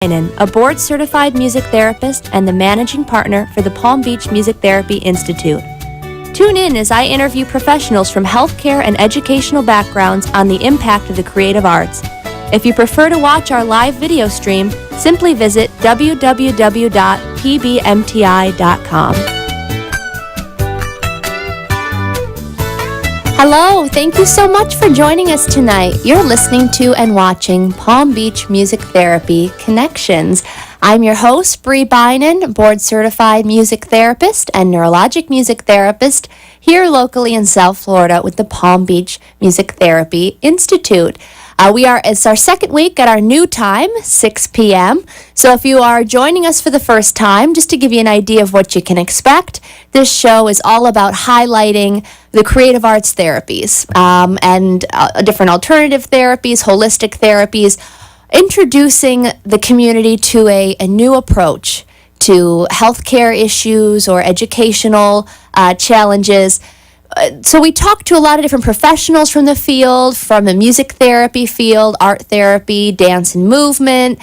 Heinen, a board-certified music therapist and the managing partner for the Palm Beach Music Therapy Institute. Tune in as I interview professionals from healthcare and educational backgrounds on the impact of the creative arts. If you prefer to watch our live video stream, simply visit www.pbmti.com. Hello, thank you so much for joining us tonight. You're listening to and watching Palm Beach Music Therapy Connections. I'm your host, Bree Bynan, board-certified music therapist and neurologic music therapist here locally in South Florida with the Palm Beach Music Therapy Institute. It's our second week at our new time, 6 p.m. So if you are joining us for the first time, just to give you an idea of what you can expect, this show is all about highlighting the creative arts therapies and different alternative therapies, holistic therapies, introducing the community to a new approach to healthcare issues or educational challenges. So we talked to a lot of different professionals from the field, from the music therapy field, art therapy, dance and movement.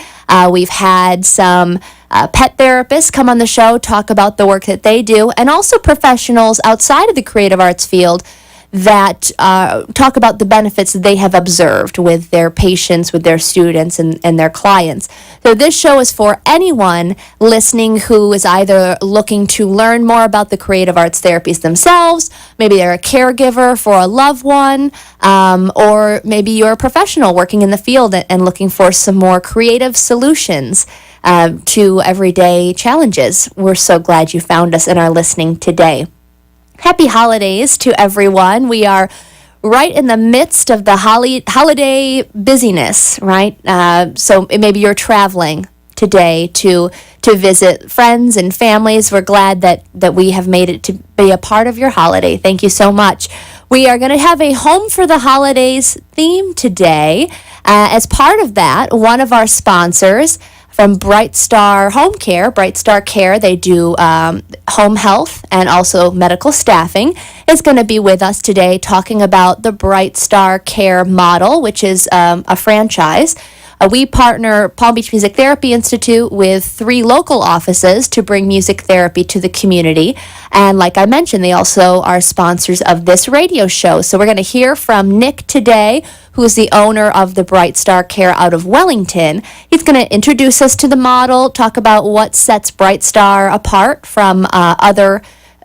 We've had some pet therapists come on the show, talk about the work that they do, and also professionals outside of the creative arts field that talk about the benefits that they have observed with their patients, with their students, and their clients. So this show is for anyone listening who is either looking to learn more about the creative arts therapies themselves, maybe they're a caregiver for a loved one, or maybe you're a professional working in the field and looking for some more creative solutions to everyday challenges. We're so glad you found us and are listening today. Happy holidays to everyone. We are right in the midst of the holiday busyness, right? So maybe you're traveling today to visit friends and families. We're glad that we have made it to be a part of your holiday. Thank you so much. We are going to have a Home for the Holidays theme today. As part of that, one of our sponsors from Bright Star Home Care, Bright Star Care, they do home health and also medical staffing, is going to be with us today talking about the Bright Star Care model, which is a franchise. We partner Palm Beach Music Therapy Institute with 3 local offices to bring music therapy to the community. And like I mentioned, they also are sponsors of this radio show. So we're going to hear from Nick today, who is the owner of the Bright Star Care out of Wellington. He's going to introduce us to the model, talk about what sets Bright Star apart from other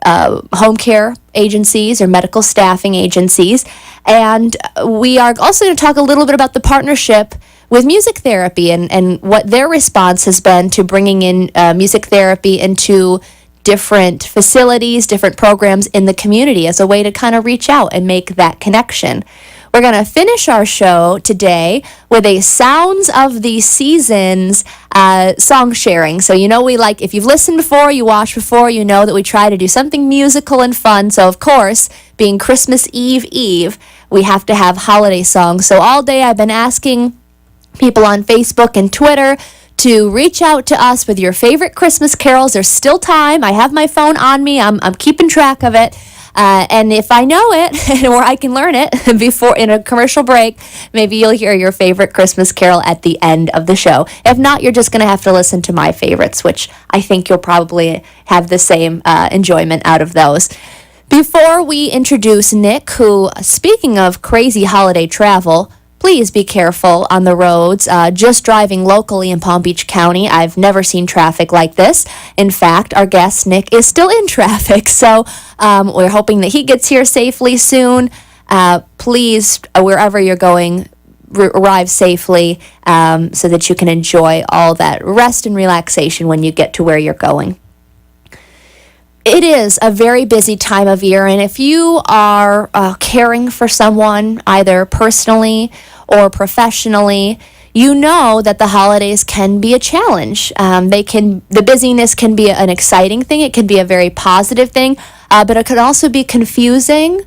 home care agencies or medical staffing agencies. And we are also going to talk a little bit about the partnership with music therapy and what their response has been to bringing in music therapy into different facilities, different programs in the community as a way to kind of reach out and make that connection. We're going to finish our show today with a Sounds of the Seasons song sharing. So if you've listened before, you watched before, you know that we try to do something musical and fun. So of course, being Christmas Eve, we have to have holiday songs. So all day I've been asking people on Facebook and Twitter to reach out to us with your favorite Christmas carols. There's still time. I have my phone on me. I'm keeping track of it. And if I know it, or I can learn it before in a commercial break, maybe you'll hear your favorite Christmas carol at the end of the show. If not, you're just going to have to listen to my favorites, which I think you'll probably have the same enjoyment out of those. Before we introduce Nick, who, speaking of crazy holiday travel, please be careful on the roads. Just driving locally in Palm Beach County, I've never seen traffic like this. In fact, our guest, Nick, is still in traffic, so we're hoping that he gets here safely soon. Please, wherever you're going, arrive safely so that you can enjoy all that rest and relaxation when you get to where you're going. It is a very busy time of year, and if you are caring for someone, either personally or professionally, you know that the holidays can be a challenge. The busyness can be an exciting thing. It can be a very positive thing, but it could also be confusing,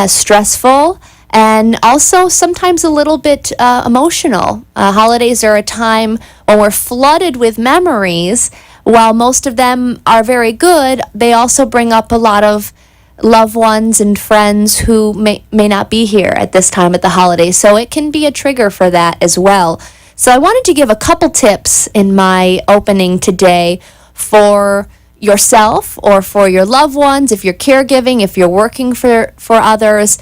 stressful, and also sometimes a little bit emotional. Holidays are a time when we're flooded with memories. While most of them are very good, they also bring up a lot of loved ones and friends who may not be here at this time at the holidays. So it can be a trigger for that as well. So I wanted to give a couple tips in my opening today for yourself or for your loved ones, if you're caregiving, if you're working for others,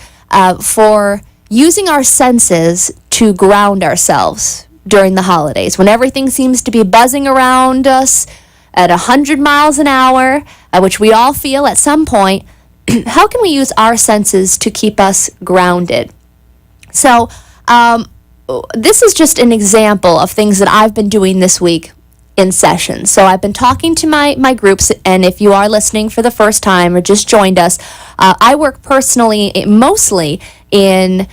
for using our senses to ground ourselves during the holidays when everything seems to be buzzing around us at 100 miles an hour, which we all feel at some point. How can we use our senses to keep us grounded? So this is just an example of things that I've been doing this week in sessions. So I've been talking to my groups, and if you are listening for the first time or just joined us, I work personally mostly in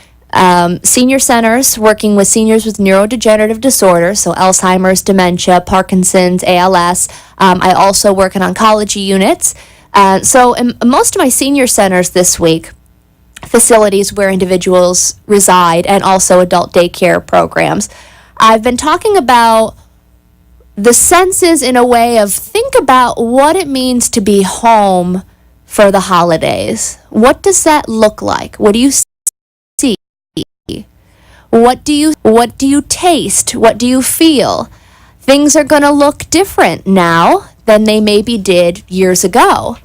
senior centers, working with seniors with neurodegenerative disorders, so Alzheimer's, dementia, Parkinson's, ALS. I also work in oncology units. So in most of my senior centers this week, facilities where individuals reside, and also adult daycare programs, I've been talking about the senses in a way of think about what it means to be home for the holidays. What does that look like? What do you see? What do you taste? What do you feel? Things are going to look different now than they maybe did years ago.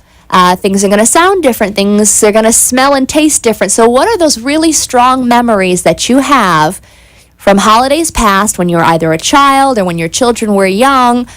Things are going to sound different. Things are going to smell and taste different. So what are those really strong memories that you have from holidays past when you were either a child or when your children were young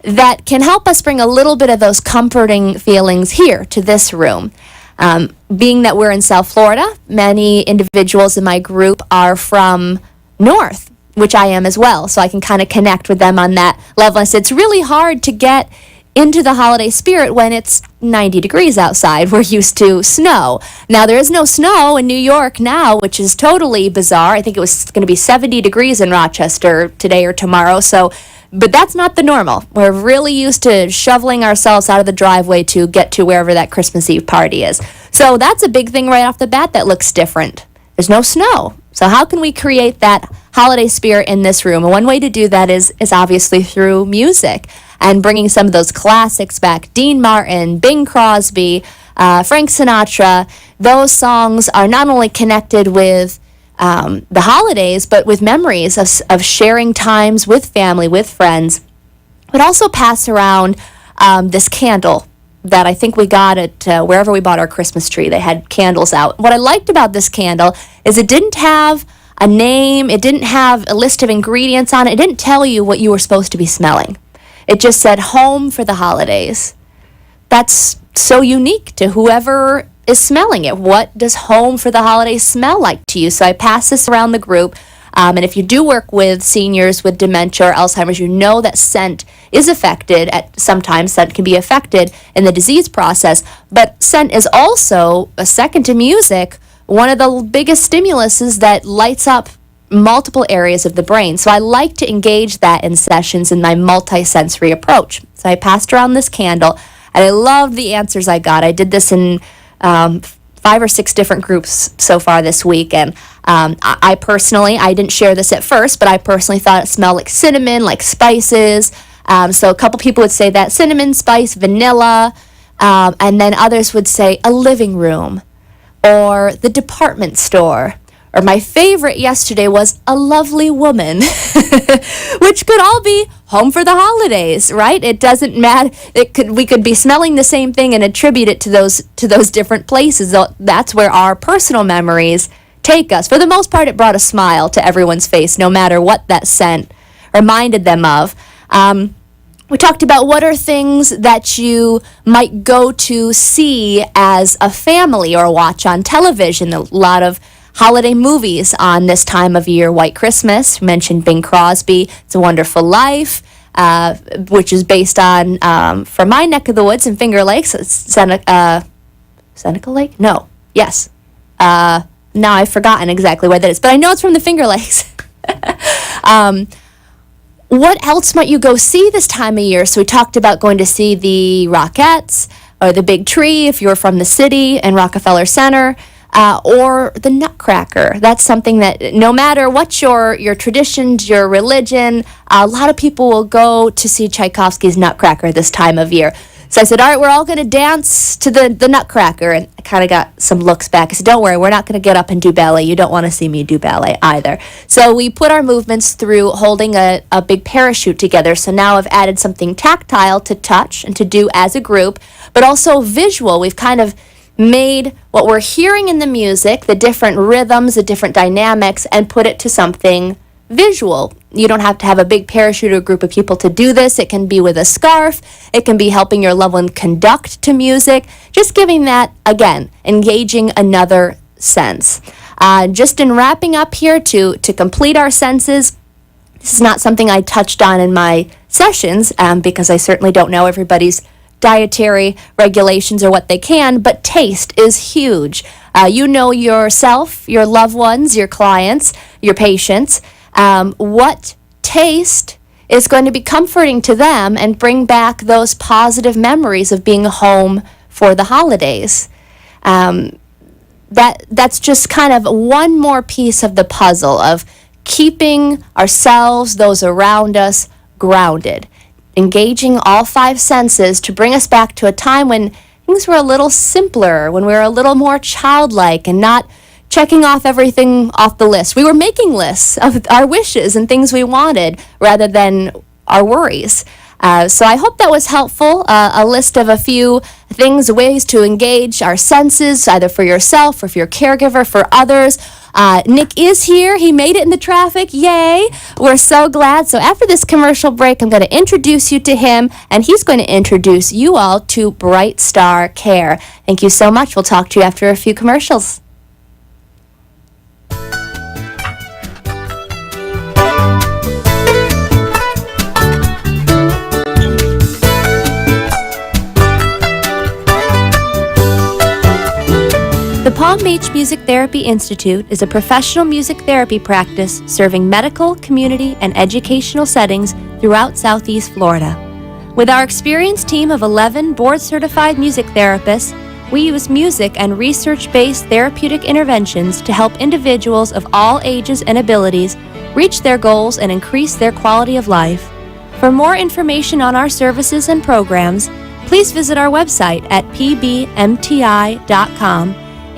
that can help us bring a little bit of those comforting feelings here to this room? Being that we're in South Florida, many individuals in my group are from North, which I am as well, so I can kind of connect with them on that level. It's really hard to get into the holiday spirit when it's 90 degrees outside. We're used to snow. Now, there is no snow in New York now, which is totally bizarre. I think it was going to be 70 degrees in Rochester today or tomorrow, but that's not the normal. We're really used to shoveling ourselves out of the driveway to get to wherever that Christmas Eve party is. So that's a big thing right off the bat that looks different. There's no snow. So how can we create that holiday spirit in this room? And one way to do that is obviously through music and bringing some of those classics back. Dean Martin, Bing Crosby, Frank Sinatra. Those songs are not only connected with the holidays, but with memories of sharing times with family, with friends, but also pass around this candle that I think we got at wherever we bought our Christmas tree. They had candles out. What I liked about this candle is it didn't have a name. It didn't have a list of ingredients on it. It didn't tell you what you were supposed to be smelling. It just said home for the holidays. That's so unique to whoever is smelling it. What does home for the holidays smell like to you? So I pass this around the group. And if you do work with seniors with dementia or Alzheimer's, you know that scent is affected. Sometimes scent can be affected in the disease process. But scent is also, a second to music, one of the biggest stimuluses that lights up multiple areas of the brain. So I like to engage that in sessions in my multi-sensory approach. So I passed around this candle, and I loved the answers I got. I did this in 5 or 6 different groups so far this week, and I personally, I didn't share this at first, but I personally thought it smelled like cinnamon, like spices. So a couple people would say that cinnamon, spice, vanilla, and then others would say a living room or the department store. Or my favorite yesterday was a lovely woman, which could all be home for the holidays, right? It doesn't matter. We could be smelling the same thing and attribute it to those different places. That's where our personal memories take us. For the most part, it brought a smile to everyone's face, no matter what that scent reminded them of. We talked about what are things that you might go to see as a family or watch on television. A lot of holiday movies on this time of year. White Christmas, mentioned Bing Crosby, It's a Wonderful Life, which is based on, from my neck of the woods in Finger Lakes, Seneca Lake? No. Yes. Now I've forgotten exactly where that is, but I know it's from the Finger Lakes. What else might you go see this time of year? So we talked about going to see the Rockettes or the Big Tree if you're from the city and Rockefeller Center. Or the Nutcracker. That's something that no matter what your traditions, your religion, a lot of people will go to see Tchaikovsky's Nutcracker this time of year. So I said, all right, we're all going to dance to the Nutcracker. And I kind of got some looks back. I said, don't worry, we're not going to get up and do ballet. You don't want to see me do ballet either. So we put our movements through holding a big parachute together. So now I've added something tactile to touch and to do as a group, but also visual. We've kind of made what we're hearing in the music, the different rhythms, the different dynamics, and put it to something visual. You don't have to have a big parachute or group of people to do this. It can be with a scarf. It can be helping your loved one conduct to music. Just giving that, again, engaging another sense. Just in wrapping up here to complete our senses, this is not something I touched on in my sessions because I certainly don't know everybody's dietary regulations or what they can, but taste is huge. You know yourself, your loved ones, your clients, your patients, what taste is going to be comforting to them and bring back those positive memories of being home for the holidays. That's just kind of one more piece of the puzzle of keeping ourselves, those around us, grounded. Engaging all five senses to bring us back to a time when things were a little simpler, when we were a little more childlike and not checking off everything off the list. We were making lists of our wishes and things we wanted rather than our worries. So I hope that was helpful, a list of a few things, ways to engage our senses, either for yourself or for your caregiver, for others. Nick is here. He made it in the traffic. Yay. We're so glad. So after this commercial break, I'm going to introduce you to him, and he's going to introduce you all to Bright Star Care. Thank you so much. We'll talk to you after a few commercials. The Palm Beach Music Therapy Institute is a professional music therapy practice serving medical, community, and educational settings throughout Southeast Florida. With our experienced team of 11 board-certified music therapists, we use music and research-based therapeutic interventions to help individuals of all ages and abilities reach their goals and increase their quality of life. For more information on our services and programs, please visit our website at pbmti.com.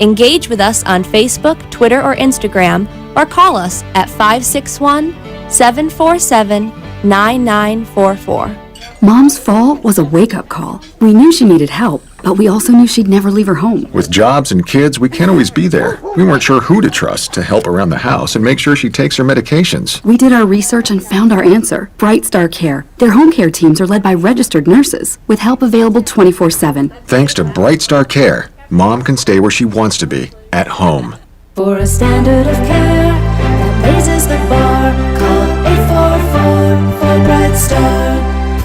Engage with us on Facebook, Twitter, or Instagram, or call us at 561-747-9944. Mom's fall was a wake-up call. We knew she needed help, but we also knew she'd never leave her home. With jobs and kids, we can't always be there. We weren't sure who to trust to help around the house and make sure she takes her medications. We did our research and found our answer, Bright Star Care. Their home care teams are led by registered nurses, with help available 24/7. Thanks to Bright Star Care, Mom can stay where she wants to be, at home. For a standard of care that raises the bar, call 844 for Bright Star.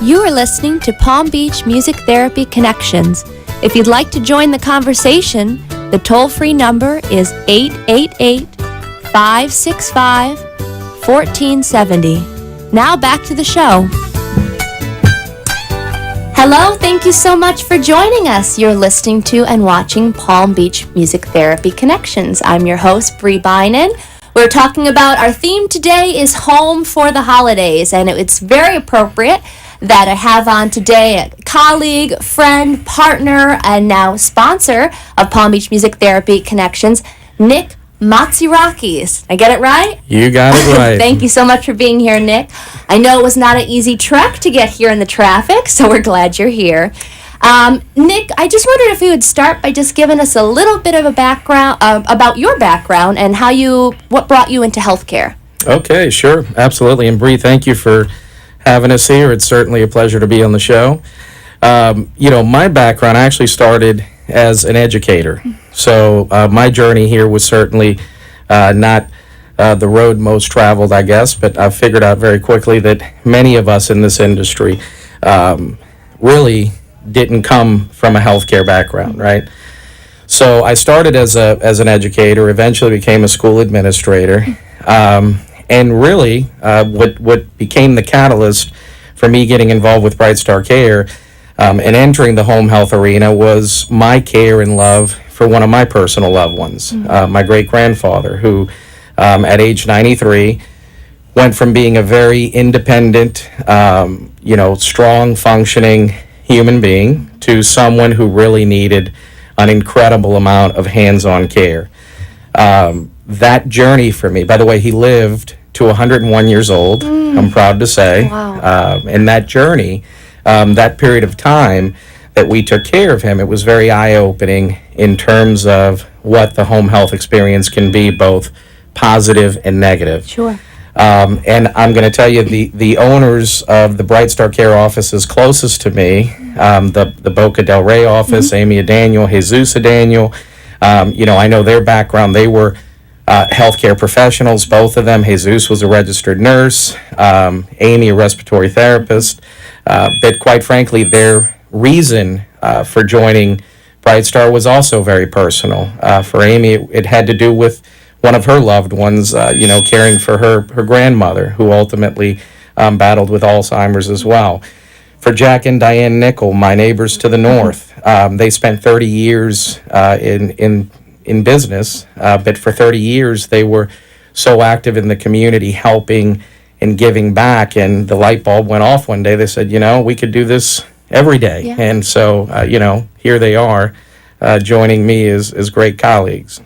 You are listening to Palm Beach Music Therapy Connections. If you'd like to join the conversation, the toll-free number is 888-565-1470. Now back to the show. Hello, thank you so much for joining us. You're listening to and watching Palm Beach Music Therapy Connections. I'm your host, Bree Bynan. We're talking about our theme today is Home for the Holidays, and it's very appropriate that I have on today a colleague, friend, partner, and now sponsor of Palm Beach Music Therapy Connections, Nick Matzirakis. I get it right? You got it right. Thank you so much for being here, Nick. I know it was not an easy trek to get here in the traffic, so we're glad you're here. Nick, I just wondered if you would start by just giving us a little bit of a background about your background and what brought you into healthcare. Okay, sure. Absolutely. And Bree, thank you for having us here. It's certainly a pleasure to be on the show. My background, I actually started as an educator. So my journey here was certainly not the road most traveled, I guess, but I figured out very quickly that many of us in this industry really didn't come from a healthcare background, right? So I started as an educator, eventually became a school administrator, and really what became the catalyst for me getting involved with Bright Star Care and entering the home health arena was my care and love for one of my personal loved ones, my great-grandfather, who at age 93 went from being a very independent, strong, functioning human being to someone who really needed an incredible amount of hands-on care. That journey for me, by the way, he lived to 101 years old, I'm proud to say. Wow. And that journey, that period of time that we took care of him, it was very eye-opening in terms of what the home health experience can be, both positive and negative. Sure. And I'm going to tell you, the owners of the Bright Star Care offices closest to me, the Boca del Rey office, Amy Daniel, Jesus Daniel, I know their background. They were healthcare professionals, both of them. Jesus was a registered nurse, Amy a respiratory therapist. But quite frankly, their reason for joining Bright Star was also very personal. For Amy, it had to do with one of her loved ones, caring for her grandmother, who ultimately battled with Alzheimer's as well. For Jack and Diane Nickel, my neighbors to the north, they spent 30 years in business, but for 30 years they were so active in the community, helping and giving back. And the light bulb went off one day. They said, we could do this every day. Yeah. And so, here they are, joining me as great colleagues.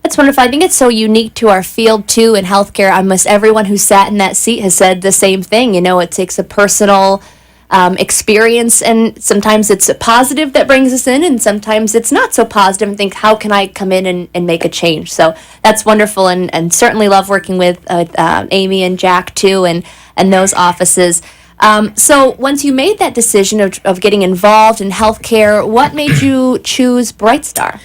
That's wonderful. I think it's so unique to our field, too, in healthcare. Almost everyone who sat in that seat has said the same thing. It takes a personal experience, and sometimes it's a positive that brings us in, and sometimes it's not so positive, and think, how can I come in and make a change? So that's wonderful, and certainly love working with Amy and Jack, too, and those offices. So once you made that decision of getting involved in healthcare, what made you choose Bright Star?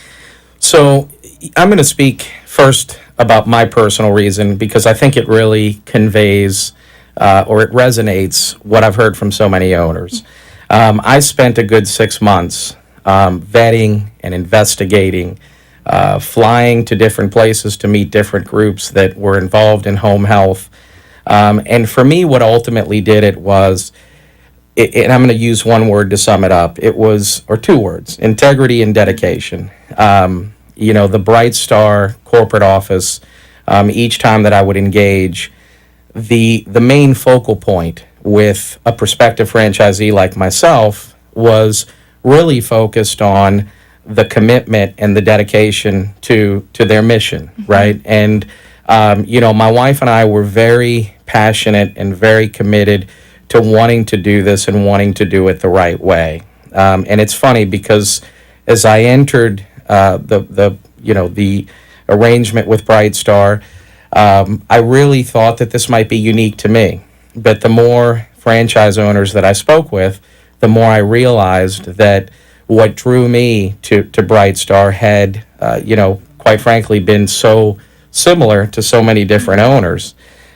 So I'm going to speak first about my personal reason, because I think it really conveys or it resonates what I've heard from so many owners. I spent a good 6 months vetting and investigating, flying to different places to meet different groups that were involved in home health. And for me, what ultimately did it was, and I'm going to use one word to sum it up, or two words, integrity and dedication. The Bright Star corporate office, each time that I would engage, the main focal point with a prospective franchisee like myself was really focused on the commitment and the dedication to their mission, right? And, my wife and I were very passionate and very committed to wanting to do this and wanting to do it the right way. And it's funny because as I entered the arrangement with Bright Star, I really thought that this might be unique to me. But the more franchise owners that I spoke with, the more I realized that what drew me to Bright Star had, quite frankly, been so similar to so many different owners.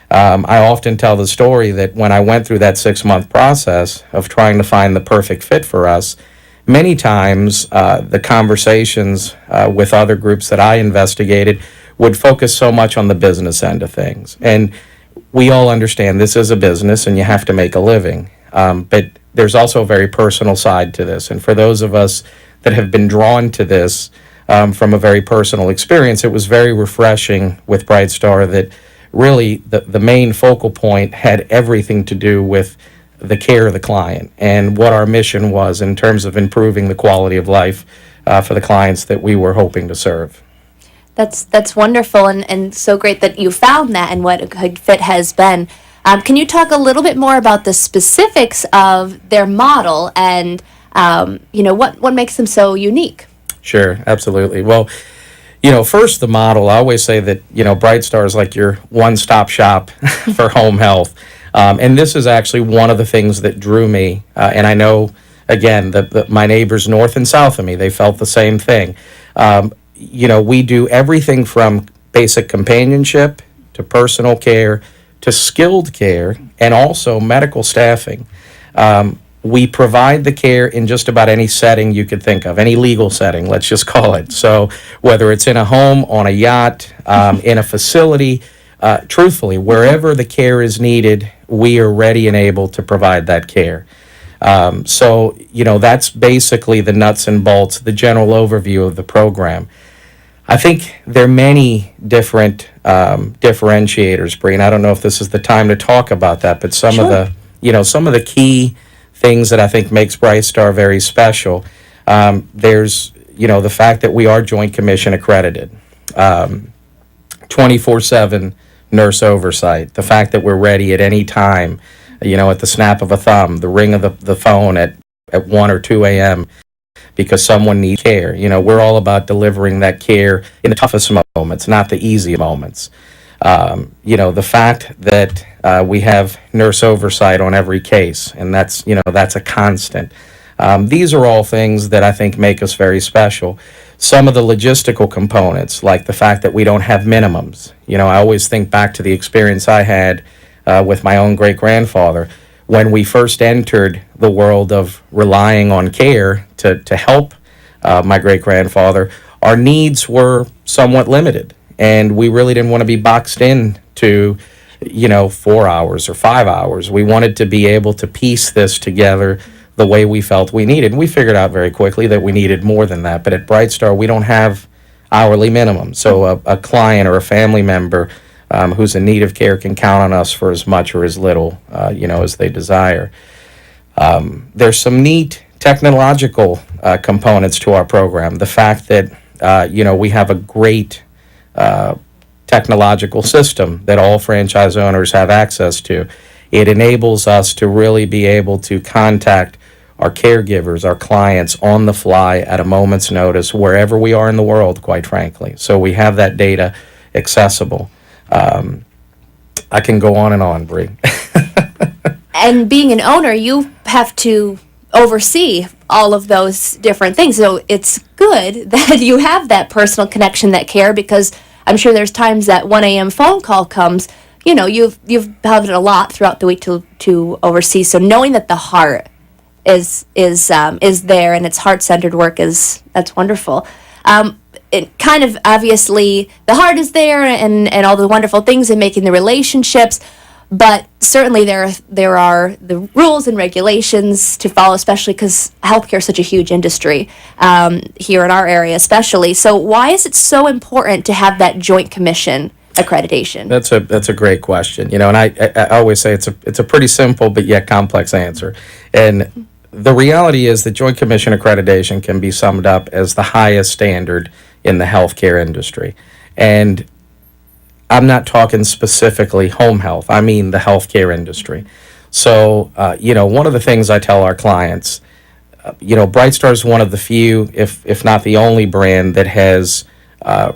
I often tell the story that when I went through that 6-month process of trying to find the perfect fit for us, many times the conversations with other groups that I investigated would focus so much on the business end of things. And we all understand this is a business and you have to make a living. But there's also a very personal side to this. And for those of us that have been drawn to this from a very personal experience, it was very refreshing with Bright Star that really the main focal point had everything to do with the care of the client and what our mission was in terms of improving the quality of life for the clients that we were hoping to serve. That's wonderful, and so great that you found that and what a good fit has been. Can you talk a little bit more about the specifics of their model and what makes them so unique? Sure, absolutely. Well, first the model, I always say that, Bright Star is like your one-stop shop for home health. And this is actually one of the things that drew me. And I know, again, that my neighbors north and south of me, they felt the same thing. We do everything from basic companionship to personal care to skilled care and also medical staffing. We provide the care in just about any setting you could think of, any legal setting, let's just call it. So whether it's in a home, on a yacht, in a facility, truthfully, wherever the care is needed, we are ready and able to provide that care. So that's basically the nuts and bolts, the general overview of the program. I think there are many different differentiators, Bree, and I don't know if this is the time to talk about that, but some of the key things that I think makes Bright Star very special. There's, the fact that we are Joint Commission accredited, 24/7 nurse oversight, the fact that we're ready at any time, at the snap of a thumb, the ring of the phone at 1 or 2 a.m. because someone needs care. We're all about delivering that care in the toughest moments, not the easy moments. The fact that we have nurse oversight on every case, and that's a constant. These are all things that I think make us very special. Some of the logistical components, like the fact that we don't have minimums. I always think back to the experience I had with my own great-grandfather. When we first entered the world of relying on care to help my great-grandfather, our needs were somewhat limited. And we really didn't want to be boxed in to, 4 hours or 5 hours. We wanted to be able to piece this together the way we felt we needed. And we figured out very quickly that we needed more than that. But at Bright Star, we don't have hourly minimum. So a client or a family member who's in need of care can count on us for as much or as little, as they desire. There's some neat technological components to our program. The fact that, we have a great technological system that all franchise owners have access to. It enables us to really be able to contact our caregivers, our clients on the fly at a moment's notice, wherever we are in the world, quite frankly. So we have that data accessible. I can go on and on, Bree. And being an owner, you have to oversee all of those different things. So it's good that you have that personal connection, that care, because I'm sure there's times that 1 a.m. phone call comes. You've had it a lot throughout the week to oversee. So knowing that the heart is there and it's heart-centered work that's wonderful. It kind of obviously the heart is there and all the wonderful things in making the relationships, but certainly there are the rules and regulations to follow, especially because healthcare is such a huge industry here in our area, especially. So why is it so important to have that Joint Commission accreditation? That's a great question. And I always say it's a pretty simple but yet complex answer. And the reality is that Joint Commission accreditation can be summed up as the highest standard in the healthcare industry. And I'm not talking specifically home health. I mean the healthcare industry. So, one of the things I tell our clients, Bright Star is one of the few, if not the only brand that has,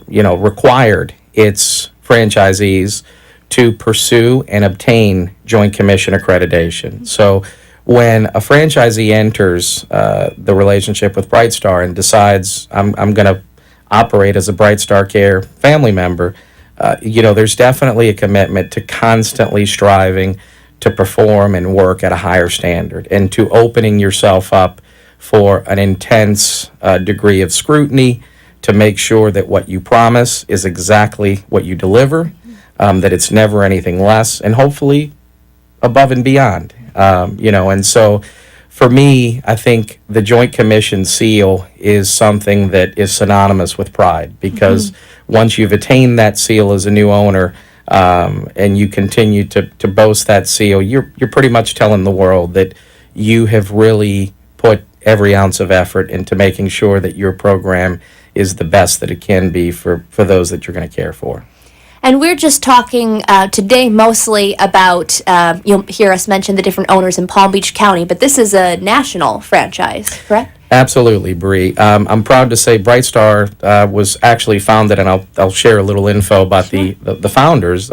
required its franchisees to pursue and obtain Joint Commission accreditation. So when a franchisee enters the relationship with Bright Star and decides, I'm going to operate as a Bright Star Care family member, there's definitely a commitment to constantly striving to perform and work at a higher standard and to opening yourself up for an intense degree of scrutiny to make sure that what you promise is exactly what you deliver, that it's never anything less, and hopefully above and beyond. And so for me, I think the Joint Commission seal is something that is synonymous with pride, because once you've attained that seal as a new owner, and you continue to boast that seal, you're pretty much telling the world that you have really put every ounce of effort into making sure that your program is the best that it can be for those that you're going to care for. And we're just talking today mostly about, you'll hear us mention the different owners in Palm Beach County, but this is a national franchise, correct? Absolutely, Bree. I'm proud to say Bright Star was actually founded, and I'll share a little info about the founders,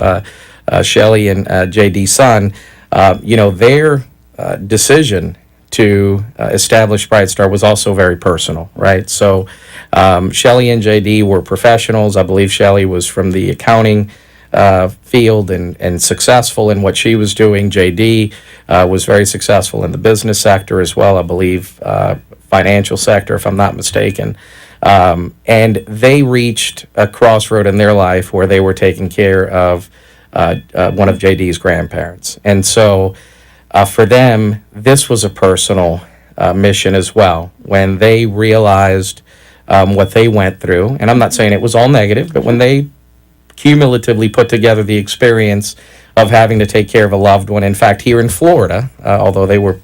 Shelley and J.D. Sun. Their decision to establish Bright Star was also very personal, right? So Shelley and J.D. were professionals. I believe Shelley was from the accounting field and successful in what she was doing. J.D. Was very successful in the business sector as well, I believe, financial sector, if I'm not mistaken. And they reached a crossroad in their life where they were taking care of one of J.D.'s grandparents. And so for them, this was a personal mission as well. When they realized what they went through, and I'm not saying it was all negative, but when they cumulatively put together the experience of having to take care of a loved one, in fact, here in Florida, although they were,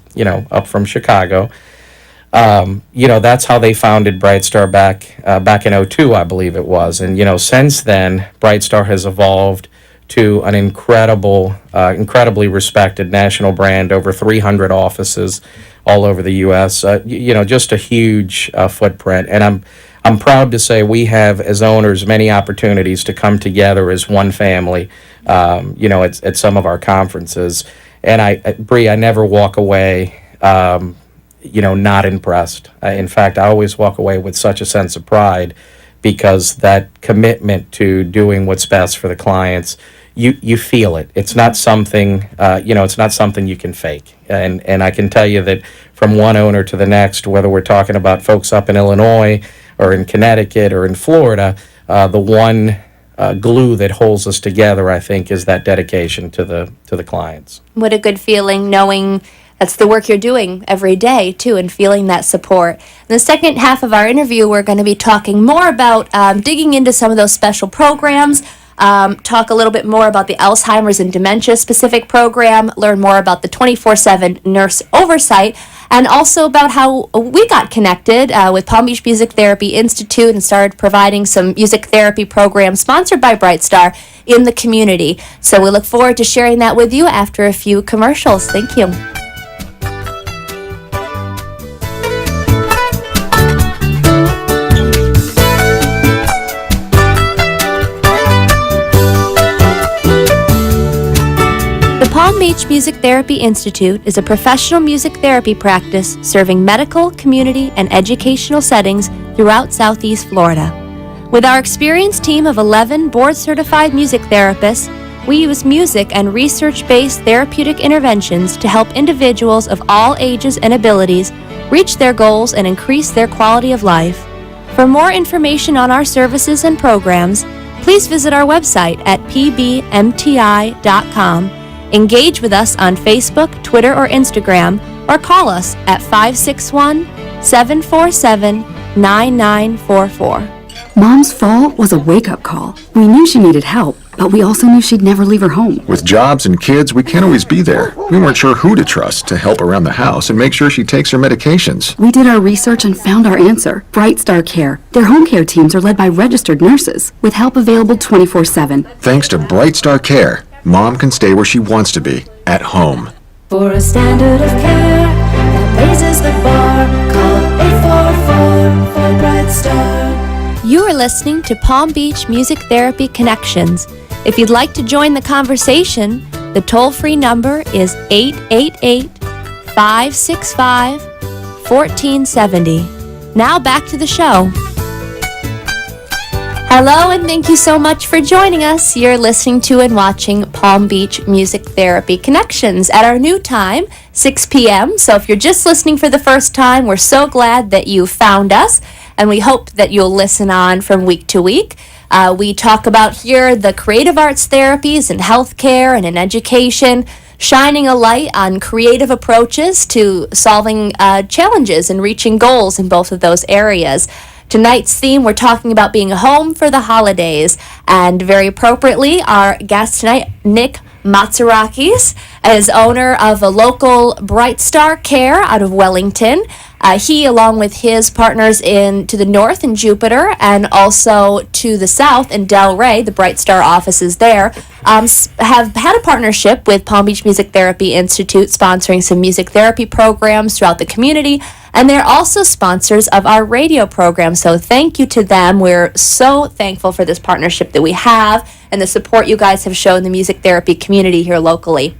up from Chicago, That's how they founded Bright Star back in '02, I believe it was. And, since then, Bright Star has evolved to an incredibly respected national brand, over 300 offices all over the U.S., just a huge footprint. And I'm proud to say we have, as owners, many opportunities to come together as one family, at some of our conferences. And Bree, I never walk away, not impressed. In fact, I always walk away with such a sense of pride, because that commitment to doing what's best for the clients, you feel it. It's not something, it's not something you can fake. And I can tell you that from one owner to the next, whether we're talking about folks up in Illinois or in Connecticut or in Florida, the one glue that holds us together, I think, is that dedication to the clients. What a good feeling knowing that's the work you're doing every day, too, and feeling that support. In the second half of our interview, we're going to be talking more about digging into some of those special programs, talk a little bit more about the Alzheimer's and dementia-specific program, learn more about the 24/7 nurse oversight, and also about how we got connected with Palm Beach Music Therapy Institute and started providing some music therapy programs sponsored by Bright Star in the community. So we look forward to sharing that with you after a few commercials. Thank you. Palm Beach Music Therapy Institute is a professional music therapy practice serving medical, community, and educational settings throughout Southeast Florida. With our experienced team of 11 board-certified music therapists, we use music and research-based therapeutic interventions to help individuals of all ages and abilities reach their goals and increase their quality of life. For more information on our services and programs, please visit our website at pbmti.com. Engage with us on Facebook, Twitter, or Instagram, or call us at 561-747-9944. Mom's fall was a wake-up call. We knew she needed help, but we also knew she'd never leave her home. With jobs and kids, we can't always be there. We weren't sure who to trust to help around the house and make sure she takes her medications. We did our research and found our answer. Bright Star Care. Their home care teams are led by registered nurses, with help available 24/7. Thanks to Bright Star Care, Mom can stay where she wants to be, at home. For a standard of care that raises the bar, call 844 for Bright Star. You are listening to Palm Beach Music Therapy Connections. If you'd like to join the conversation, the toll-free number is 888-565-1470. Now back to the show. Hello, and thank you so much for joining us. You're listening to and watching Palm Beach Music Therapy Connections at our new time, 6 p.m. So if you're just listening for the first time, we're so glad that you found us, and we hope that you'll listen on from week to week. We talk about here the creative arts therapies in healthcare and in education, shining a light on creative approaches to solving challenges and reaching goals in both of those areas. Tonight's theme, we're talking about being home for the holidays, and very appropriately, our guest tonight, Nick Matsarakis, is owner of a local Bright Star Care out of Wellington. He, along with his partners to the north in Jupiter and also to the south in Delray, the Bright Star offices there, have had a partnership with Palm Beach Music Therapy Institute, sponsoring some music therapy programs throughout the community. And they're also sponsors of our radio program. So thank you to them. We're so thankful for this partnership that we have and the support you guys have shown the music therapy community here locally.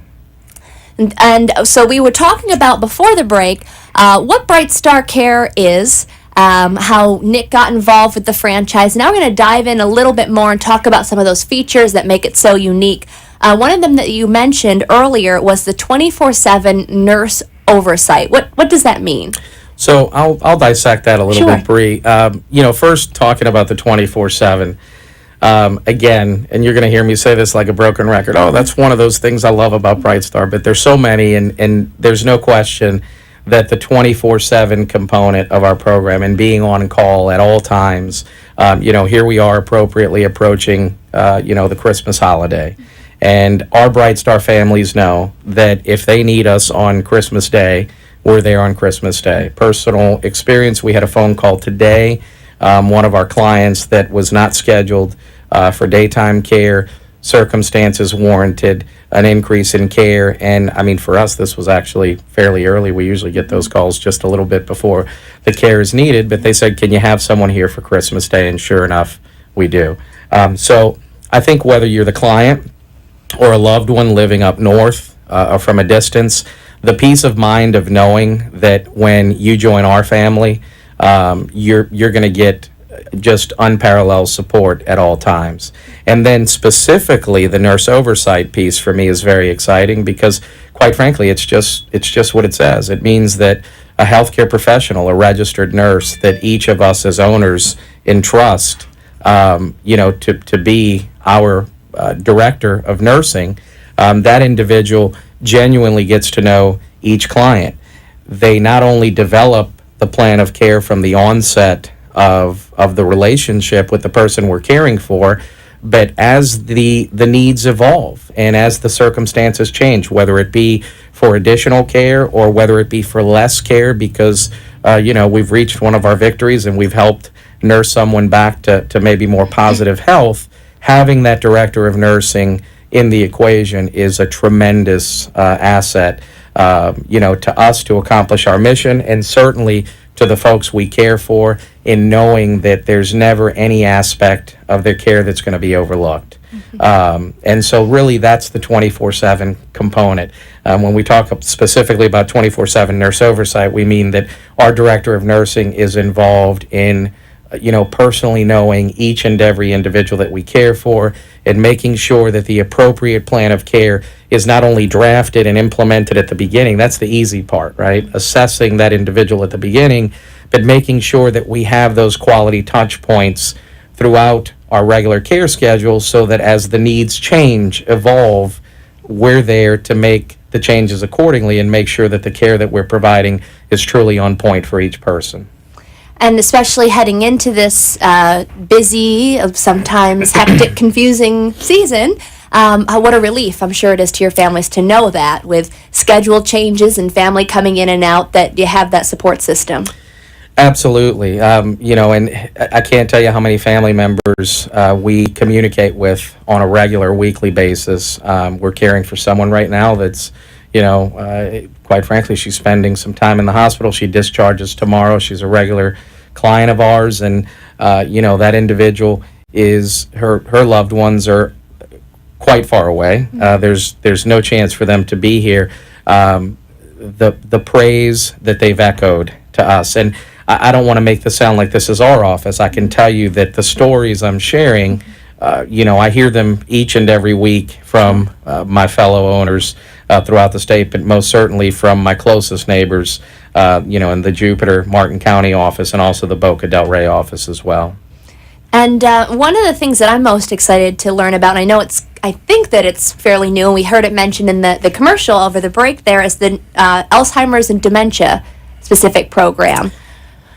And so we were talking about before the break what Bright Star Care is, how Nick got involved with the franchise. Now we're going to dive in a little bit more and talk about some of those features that make it so unique. One of them that you mentioned earlier was the 24/7 nurse oversight. What does that mean? So I'll dissect that a little Sure. bit, Bree. First talking about the 24/7. Again, and you're going to hear me say this like a broken record. Oh, that's one of those things I love about Bright Star, but there's so many, and there's no question that the 24/7 component of our program and being on call at all times, here we are appropriately approaching, the Christmas holiday. And our Bright Star families know that if they need us on Christmas Day, were there on Christmas Day. Personal experience, we had a phone call today. One of our clients that was not scheduled for daytime care, circumstances warranted an increase in care. And I mean, for us, this was actually fairly early. We usually get those calls just a little bit before the care is needed. But they said, can you have someone here for Christmas Day? And sure enough, we do. So I think whether you're the client or a loved one living up north or from a distance, the peace of mind of knowing that when you join our family, you're going to get just unparalleled support at all times. And then specifically the nurse oversight piece for me is very exciting because, quite frankly, it's just what it says. It means that a healthcare professional, a registered nurse that each of us as owners entrust, to be our director of nursing, that individual genuinely gets to know each client. They not only develop the plan of care from the onset of the relationship with the person we're caring for, but as the needs evolve and as the circumstances change, whether it be for additional care or whether it be for less care because, we've reached one of our victories and we've helped nurse someone back to maybe more positive health, having that director of nursing in the equation is a tremendous asset, to us to accomplish our mission, and certainly to the folks we care for, in knowing that there's never any aspect of their care that's going to be overlooked. And so really that's the 24/7 component. When we talk specifically about 24/7 nurse oversight, we mean that our director of nursing is involved in personally knowing each and every individual that we care for and making sure that the appropriate plan of care is not only drafted and implemented at the beginning. That's the easy part, right? Assessing that individual at the beginning, but making sure that we have those quality touch points throughout our regular care schedule so that as the needs change, evolve, we're there to make the changes accordingly and make sure that the care that we're providing is truly on point for each person. And especially heading into this busy, sometimes hectic, confusing season, what a relief I'm sure it is to your families to know that with schedule changes and family coming in and out that you have that support system. Absolutely. And I can't tell you how many family members we communicate with on a regular weekly basis. We're caring for someone right now that's, quite frankly, she's spending some time in the hospital. She discharges tomorrow. She's a regular client of ours. And, that individual is, her loved ones are quite far away. There's no chance for them to be here. The praise that they've echoed to us. And I don't want to make this sound like this is our office. I can tell you that the stories I'm sharing, I hear them each and every week from my fellow owners throughout the state, but most certainly from my closest neighbors, in the Jupiter, Martin County office, and also the Boca del Rey office as well. And one of the things that I'm most excited to learn about, and I think that it's fairly new, and we heard it mentioned in the commercial over the break there, is the Alzheimer's and dementia specific program.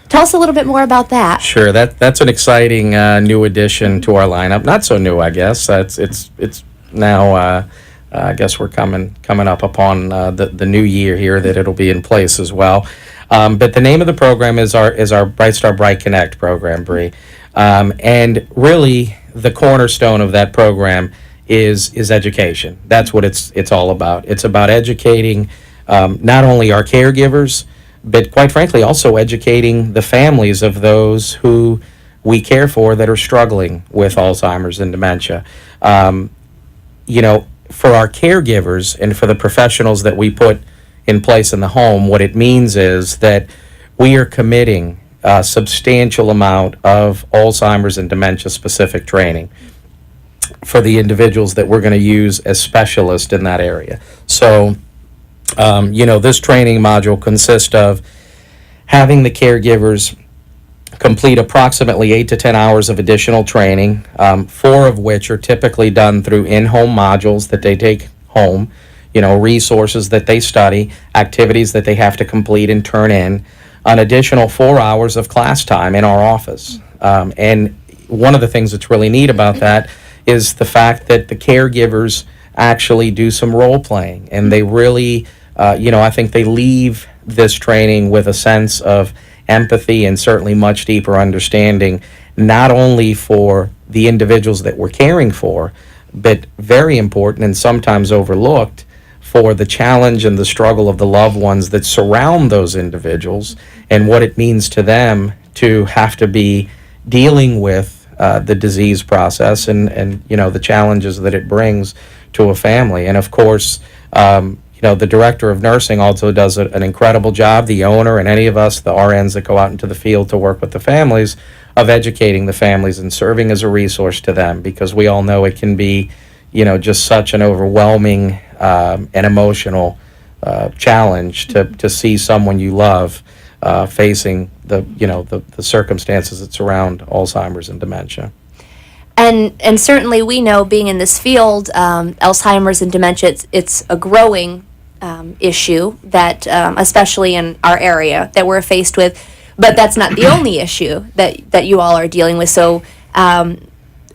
Tell us a little bit more about that. Sure, that's an exciting new addition to our lineup. Not so new, I guess. It's now. I guess we're coming up upon the new year here that it'll be in place as well. But the name of the program is our Bright Star Bright Connect program, Bree. And really, the cornerstone of that program is education. That's what it's all about. It's about educating not only our caregivers, but quite frankly, also educating the families of those who we care for that are struggling with Alzheimer's and dementia. For our caregivers and for the professionals that we put in place in the home, what it means is that we are committing a substantial amount of Alzheimer's and dementia specific training for the individuals that we're going to use as specialists in that area. So, this training module consists of having the caregivers complete approximately 8 to 10 hours of additional training, 4 of which are typically done through in-home modules that they take home, resources that they study, activities that they have to complete and turn in, an additional 4 hours of class time in our office. And one of the things that's really neat about that is the fact that the caregivers actually do some role playing, and they really, I think they leave this training with a sense of empathy and certainly much deeper understanding, not only for the individuals that we're caring for, but very important and sometimes overlooked, for the challenge and the struggle of the loved ones that surround those individuals and what it means to them to have to be dealing with the disease process and the challenges that it brings to a family. And of course, the director of nursing also does an incredible job, the owner and any of us, the RNs that go out into the field to work with the families, of educating the families and serving as a resource to them, because we all know it can be, just such an overwhelming and emotional challenge to see someone you love facing the circumstances that surround Alzheimer's and dementia. And certainly we know, being in this field, Alzheimer's and dementia, it's a growing issue that, especially in our area, that we're faced with. But that's not the only issue that you all are dealing with. So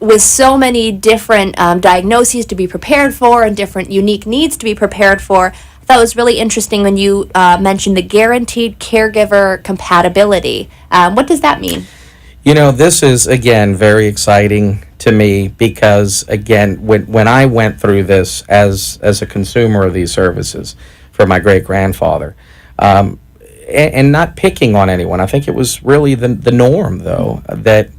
with so many different diagnoses to be prepared for and different unique needs to be prepared for, I thought it was really interesting when you mentioned the guaranteed caregiver compatibility. What does that mean? This is, again, very exciting to me because, again, when I went through this as a consumer of these services for my great-grandfather, and not picking on anyone, I think it was really the norm, though, that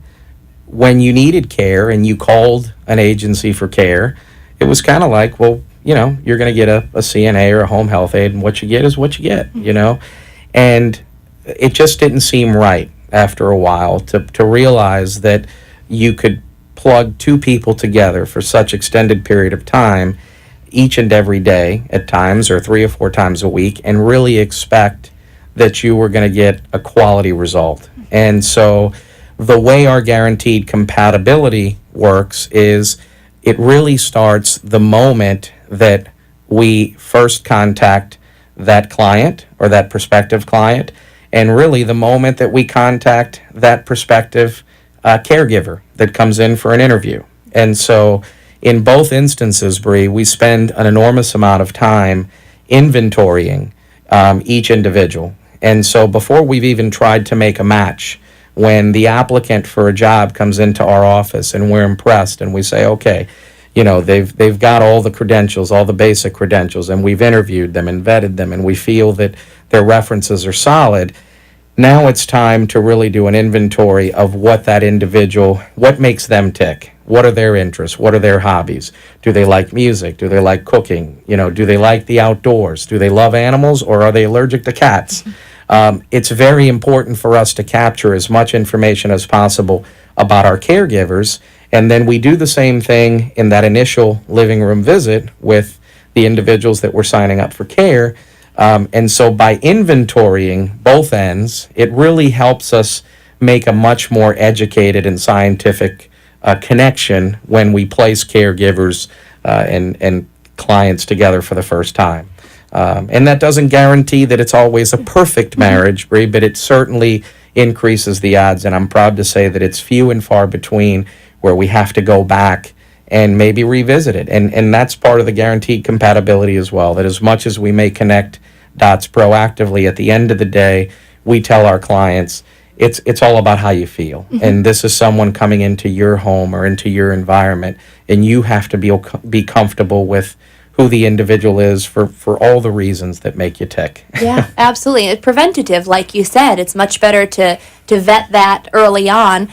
when you needed care and you called an agency for care, it was kind of like, well, you're going to get a CNA or a home health aide, and what you get is what you get, And it just didn't seem right after a while to realize that you could plug two people together for such extended period of time, each and every day at times, or 3 or 4 times a week, and really expect that you were going to get a quality result. And so the way our guaranteed compatibility works is it really starts the moment that we first contact that client or that prospective client, and really the moment that we contact that prospective caregiver that comes in for an interview. And so in both instances, Bree, we spend an enormous amount of time inventorying each individual. And so before we've even tried to make a match, when the applicant for a job comes into our office and we're impressed and we say, okay, they've got all the credentials, all the basic credentials, and we've interviewed them and vetted them, and we feel that their references are solid, now it's time to really do an inventory of what that individual, what makes them tick. What are their interests? What are their hobbies? Do they like music? Do they like cooking? Do they like the outdoors? Do they love animals, or are they allergic to cats? It's very important for us to capture as much information as possible about our caregivers, and then we do the same thing in that initial living room visit with the individuals that we're signing up for care. And so by inventorying both ends, it really helps us make a much more educated and scientific connection when we place caregivers and clients together for the first time. And that doesn't guarantee that it's always a perfect marriage, Bree, but it certainly increases the odds, and I'm proud to say that it's few and far between where we have to go back and maybe revisit it. And that's part of the guaranteed compatibility as well, that as much as we may connect dots proactively, at the end of the day, we tell our clients, it's all about how you feel. Mm-hmm. And this is someone coming into your home or into your environment, and you have to be comfortable with who the individual is for all the reasons that make you tick. Yeah, absolutely. It's preventative, like you said. It's much better to vet that early on.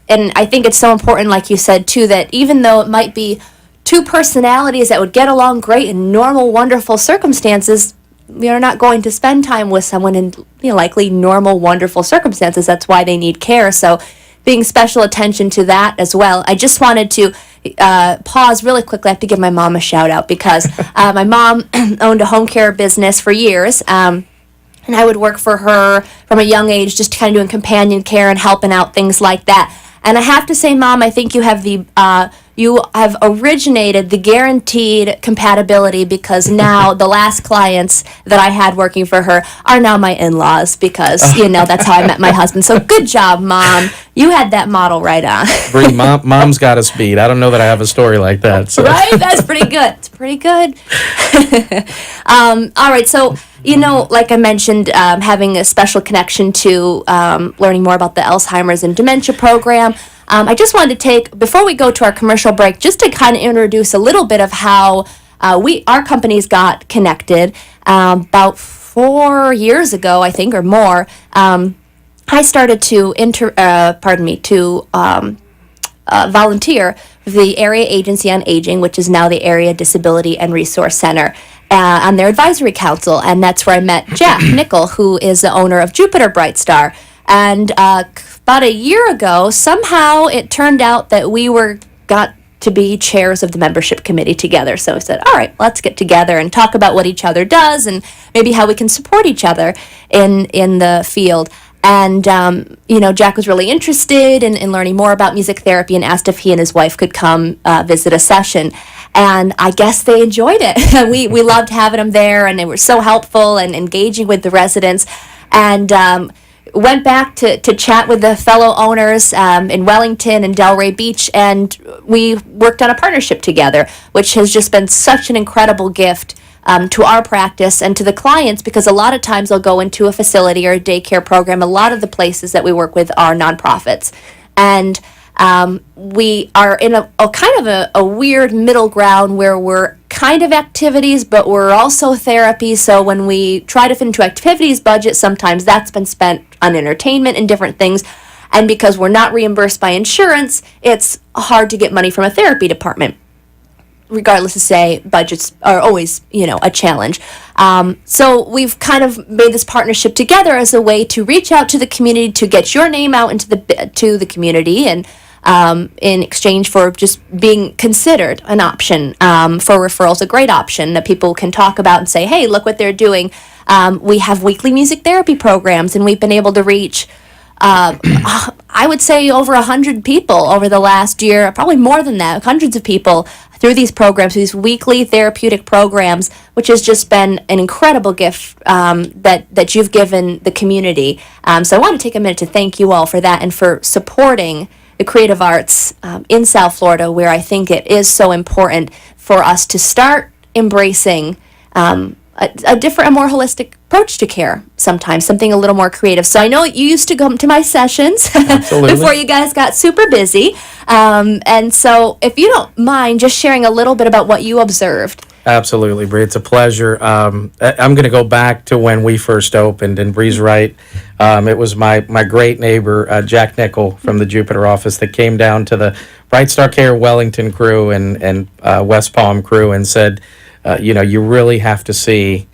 And I think it's so important, like you said, too, that even though it might be two personalities that would get along great in normal, wonderful circumstances, you're not going to spend time with someone in likely normal, wonderful circumstances. That's why they need care. So being special attention to that as well. I just wanted to pause really quickly. I have to give my mom a shout out because my mom owned a home care business for years. And I would work for her from a young age, just kind of doing companion care and helping out, things like that. And I have to say, Mom, I think you have the you have originated the guaranteed compatibility, because now the last clients that I had working for her are now my in-laws, because, you know, that's how I met my husband. So good job, Mom. You had that model right on. Bree, mom's got us beat. I don't know that I have a story like that. So. Right? That's pretty good. It's pretty good. All right. So, you know, like I mentioned, having a special connection to learning more about the Alzheimer's and dementia program. I just wanted to take, before we go to our commercial break, just to kind of introduce a little bit of how our companies got connected. About 4 years ago, I think, or more, I started to volunteer for the Area Agency on Aging, which is now the Area Disability and Resource Center, on their advisory council, and that's where I met Jack Nickel, who is the owner of Jupiter Bright Star. And about a year ago, somehow it turned out that we got to be chairs of the membership committee together. So I said, all right, let's get together and talk about what each other does and maybe how we can support each other in the field. And, you know, Jack was really interested in learning more about music therapy and asked if he and his wife could come visit a session. And I guess they enjoyed it. We loved having them there, and they were so helpful and engaging with the residents. And went back to chat with the fellow owners in Wellington and Delray Beach, and we worked on a partnership together, which has just been such an incredible gift to our practice and to the clients, because a lot of times they'll go into a facility or a daycare program. A lot of the places that we work with are nonprofits, and we are in a kind of a weird middle ground where we're kind of activities, but we're also therapy. So when we try to fit into activities budget, sometimes that's been spent on entertainment and different things. And because we're not reimbursed by insurance, it's hard to get money from a therapy department. Regardless to say, budgets are always, you know, a challenge. So we've kind of made this partnership together as a way to reach out to the community, to get your name out into to the community, and in exchange for just being considered an option for referrals, a great option that people can talk about and say, hey, look what they're doing. We have weekly music therapy programs, and we've been able to reach I would say over 100 people over the last year, probably more than that, hundreds of people through these programs, these weekly therapeutic programs, which has just been an incredible gift that you've given the community. So I want to take a minute to thank you all for that and for supporting the creative arts in South Florida, where I think it is so important for us to start embracing a different, a more holistic approach to care sometimes, something a little more creative. So I know you used to come to my sessions before you guys got super busy. And so if you don't mind just sharing a little bit about what you observed. Absolutely, Bree. It's a pleasure. I'm going to go back to when we first opened, and Bree's right. It was my great neighbor, Jack Nickel from the Jupiter office, that came down to the Bright Star Care Wellington crew and West Palm crew and said, you really have to see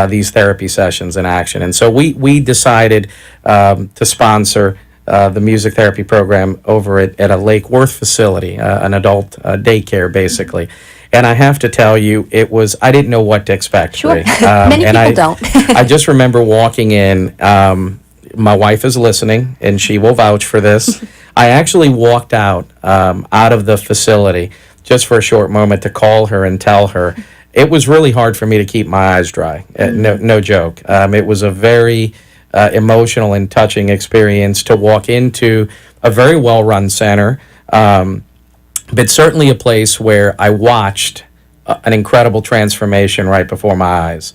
these therapy sessions in action. And so we decided to sponsor the music therapy program over at a Lake Worth facility, an adult daycare, basically. And I have to tell you, I didn't know what to expect. Sure. Many people don't. I just remember walking in. My wife is listening, and she will vouch for this. I actually walked out of the facility just for a short moment to call her and tell her. It was really hard for me to keep my eyes dry. No joke. It was a very emotional and touching experience to walk into a very well-run center, but certainly a place where I watched an incredible transformation right before my eyes.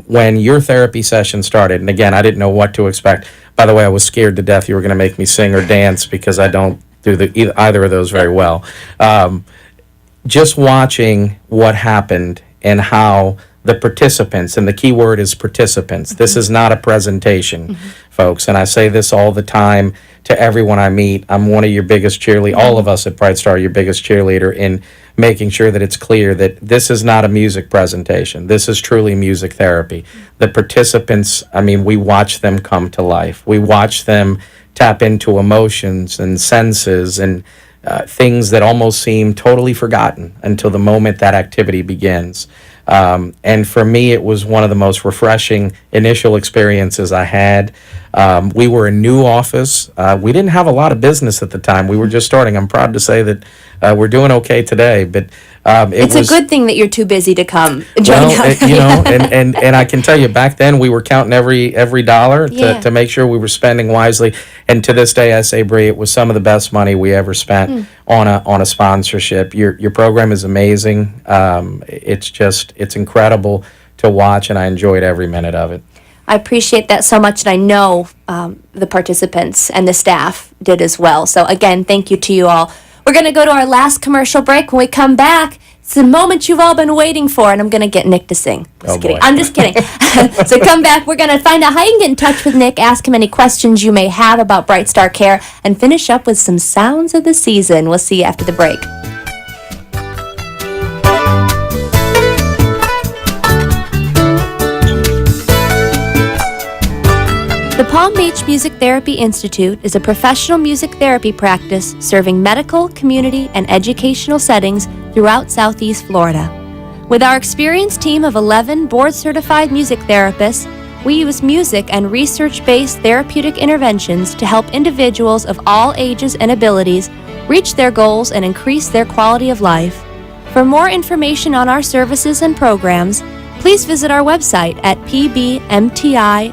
When your therapy session started, and again, I didn't know what to expect. By the way, I was scared to death you were going to make me sing or dance, because I don't do either of those very well. Just watching what happened and how the participants, and the key word is participants. Mm-hmm. This is not a presentation, folks, and I say this all the time to everyone I meet. I'm one of your biggest cheerleaders, all of us at Bright Star are your biggest cheerleader in making sure that it's clear that this is not a music presentation. This is truly music therapy. The participants, we watch them come to life. We watch them tap into emotions and senses and things that almost seem totally forgotten until the moment that activity begins. And for me, it was one of the most refreshing initial experiences I had. We were a new office. We didn't have a lot of business at the time. We were just starting. I'm proud to say that we're doing okay today. But It's a good thing that you're too busy to come join us. And I can tell you, back then we were counting every dollar Yeah. to make sure we were spending wisely. And to this day, I say, Bree, it was some of the best money we ever spent on a sponsorship. Your program is amazing. It's incredible to watch, and I enjoyed every minute of it. I appreciate that so much, and I know the participants and the staff did as well. So again, thank you to you all. We're going to go to our last commercial break. When we come back, it's the moment you've all been waiting for, and I'm going to get Nick to sing. Just kidding. Boy. I'm just kidding. So come back. We're going to find out how you can get in touch with Nick, ask him any questions you may have about Bright Star Care, and finish up with some sounds of the season. We'll see you after the break. The Palm Beach Music Therapy Institute is a professional music therapy practice serving medical, community, and educational settings throughout Southeast Florida. With our experienced team of 11 board-certified music therapists, we use music and research-based therapeutic interventions to help individuals of all ages and abilities reach their goals and increase their quality of life. For more information on our services and programs, please visit our website at pbmti.com.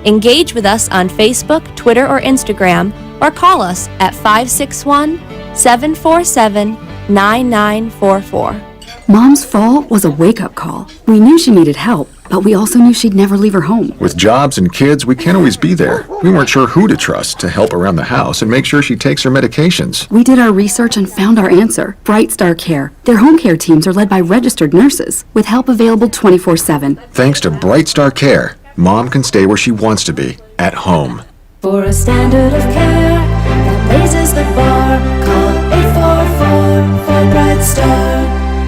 Engage with us on Facebook, Twitter, or Instagram, or call us at 561-747-9944. Mom's fall was a wake-up call. We knew she needed help, but we also knew she'd never leave her home. With jobs and kids, we can't always be there. We weren't sure who to trust to help around the house and make sure she takes her medications. We did our research and found our answer. Bright Star Care. Their home care teams are led by registered nurses, with help available 24/7. Thanks to Bright Star Care, Mom can stay where she wants to be, at home. For a standard of care that raises the bar, call 844 for Bright Star.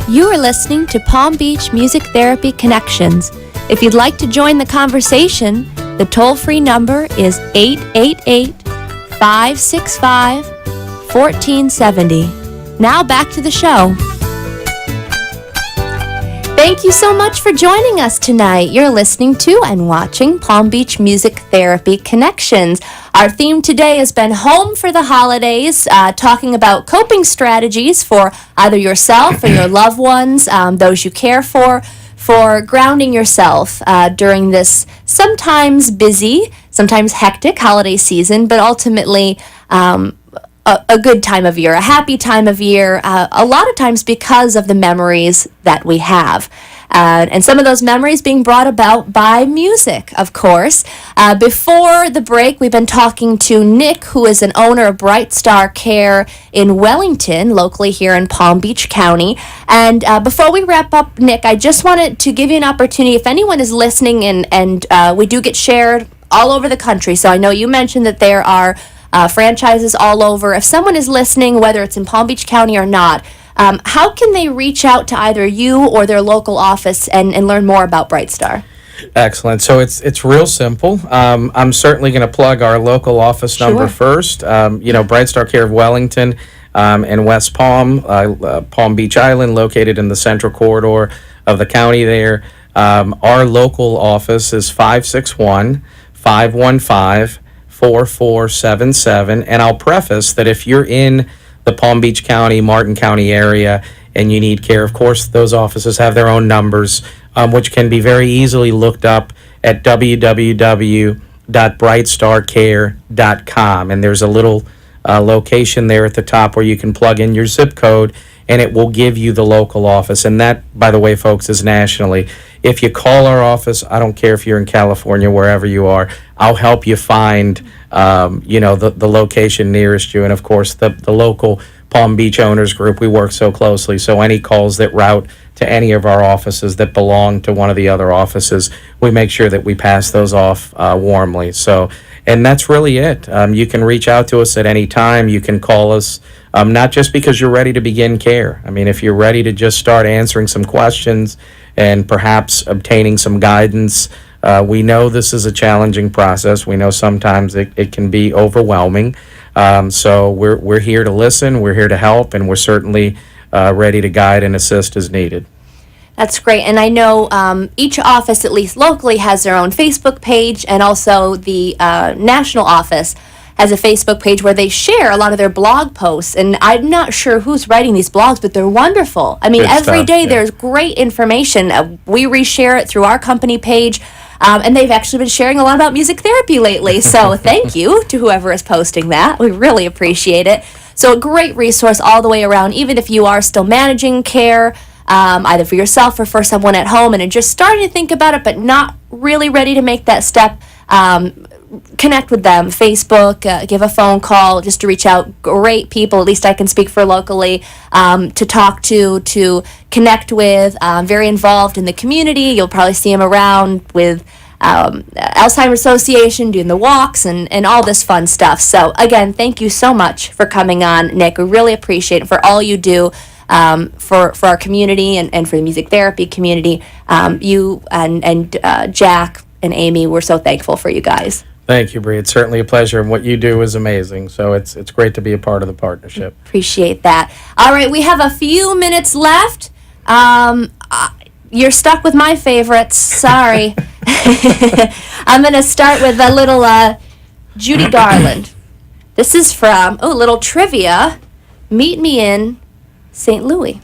You are listening to Palm Beach Music Therapy Connections. If you'd like to join the conversation, the toll-free number is 888-565-1470. Now back to the show. Thank you so much for joining us tonight. You're listening to and watching Palm Beach Music Therapy Connections. Our theme today has been Home for the Holidays, talking about coping strategies for either yourself or your loved ones, those you care for grounding yourself during this sometimes busy, sometimes hectic holiday season, but ultimately a good time of year, a happy time of year, a lot of times because of the memories that we have. And some of those memories being brought about by music, of course. Before the break, we've been talking to Nick, who is an owner of Bright Star Care in Wellington, locally here in Palm Beach County. And before we wrap up, Nick, I just wanted to give you an opportunity, if anyone is listening, and we do get shared all over the country. So I know you mentioned that there are franchises all over. If someone is listening, whether it's in Palm Beach County or not, how can they reach out to either you or their local office and learn more about Bright Star? Excellent. So it's real simple. I'm certainly going to plug our local office number first. Bright Star Care of Wellington in West Palm, Palm Beach Island, located in the central corridor of the county there. Our local office is 561-515-4477. And I'll preface that if you're in the Palm Beach County, Martin County area, and you need care, of course, those offices have their own numbers, which can be very easily looked up at www.brightstarcare.com. And there's a little location there at the top where you can plug in your zip code, and it will give you the local office. And that, by the way, folks, is nationally. If you call our office, I don't care if you're in California, wherever you are, I'll help you find the location nearest you. And of course, the local Palm Beach Owners Group, we work so closely. So any calls that route to any of our offices that belong to one of the other offices, we make sure that we pass those off warmly. And that's really it. You can reach out to us at any time. You can call us, not just because you're ready to begin care. I mean, if you're ready to just start answering some questions and perhaps obtaining some guidance. We know this is a challenging process. We know sometimes it can be overwhelming. So we're here to listen, we're here to help, and we're certainly ready to guide and assist as needed. That's great. And I know each office, at least locally, has their own Facebook page, and also the national office has a Facebook page where they share a lot of their blog posts. And I'm not sure who's writing these blogs, but they're wonderful. I mean, Good every stuff, day yeah. there's great information. We reshare it through our company page. And they've actually been sharing a lot about music therapy lately. So thank you to whoever is posting that. We really appreciate it. So a great resource all the way around, even if you are still managing care, either for yourself or for someone at home, and are just starting to think about it, but not really ready to make that step. Connect with them, Facebook, give a phone call, just to reach out. Great people, at least I can speak for locally, to talk to connect with, very involved in the community. You'll probably see them around with Alzheimer's Association, doing the walks and all this fun stuff. So again, thank you so much for coming on, Nick. We really appreciate it for all you do for our community and for the music therapy community. You and Jack and Amy, we're so thankful for you guys. Thank you, Bree. It's certainly a pleasure, and what you do is amazing. So it's great to be a part of the partnership. Appreciate that. All right, we have a few minutes left. You're stuck with my favorites. Sorry. I'm going to start with a little Judy Garland. This is from, a little trivia. Meet Me in St. Louis.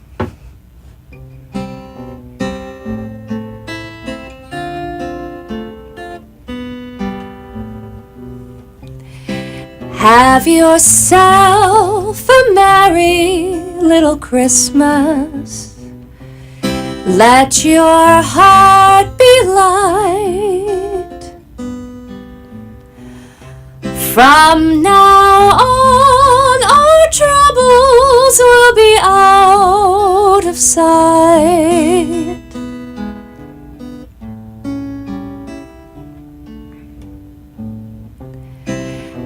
Have yourself a merry little Christmas. Let your heart be light. From now on, our troubles will be out of sight.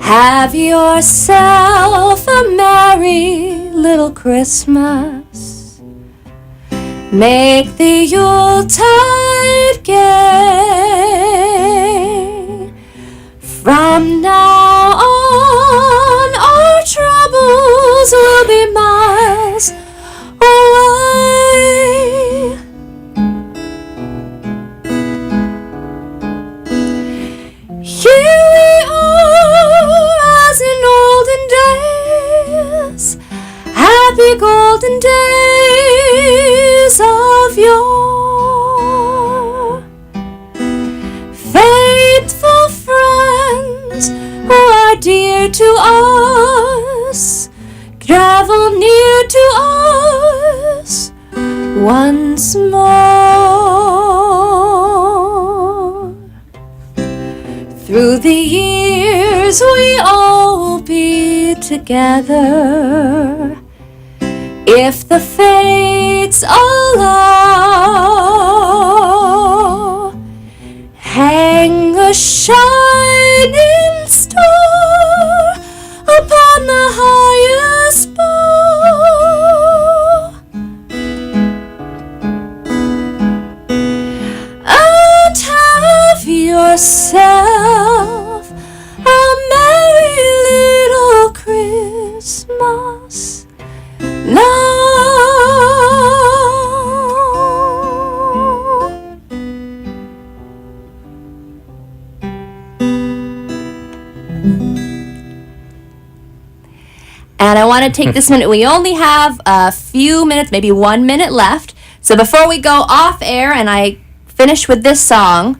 Have yourself a merry little Christmas. Make the Yuletide gay. From now on, our troubles will be miles away. Here we are, as in olden days, happy golden days of yore. Faithful friends who are dear to us, travel near to us once more. Through the years we all be together, if the fates allow. Hang a shining star upon the highest bough, and have yourself a merry little Christmas now. And I want to take this minute. We only have a few minutes, maybe 1 minute left. So before we go off air and I finish with this song,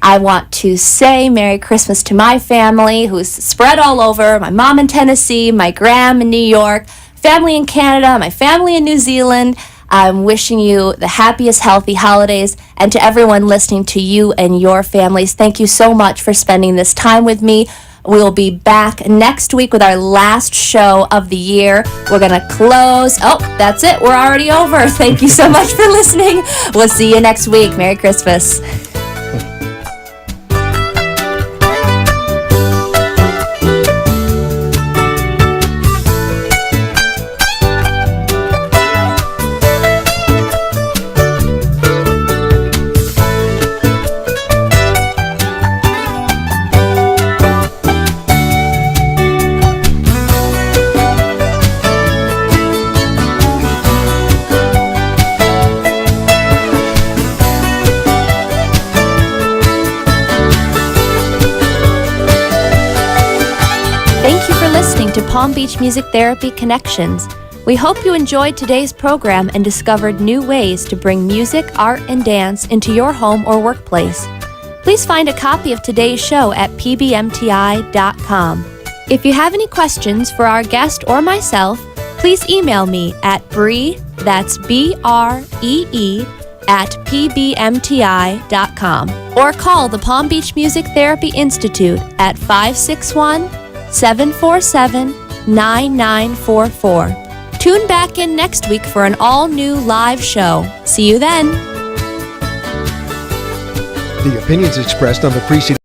I want to say Merry Christmas to my family, who's spread all over. My mom in Tennessee, my gram in New York, family in Canada, my family in New Zealand. I'm wishing you the happiest, healthy holidays. And to everyone listening, to you and your families, thank you so much for spending this time with me. We'll be back next week with our last show of the year. We're going to close. Oh, that's it. We're already over. Thank you so much for listening. We'll see you next week. Merry Christmas. Palm Beach Music Therapy Connections. We hope you enjoyed today's program and discovered new ways to bring music, art, and dance into your home or workplace. Please find a copy of today's show at pbmti.com. If you have any questions for our guest or myself, please email me at Bree, that's B-R-E-E, at pbmti.com, or call the Palm Beach Music Therapy Institute at 561-747-9944. Tune back in next week for an all-new live show. See you then. The opinions expressed on the preceding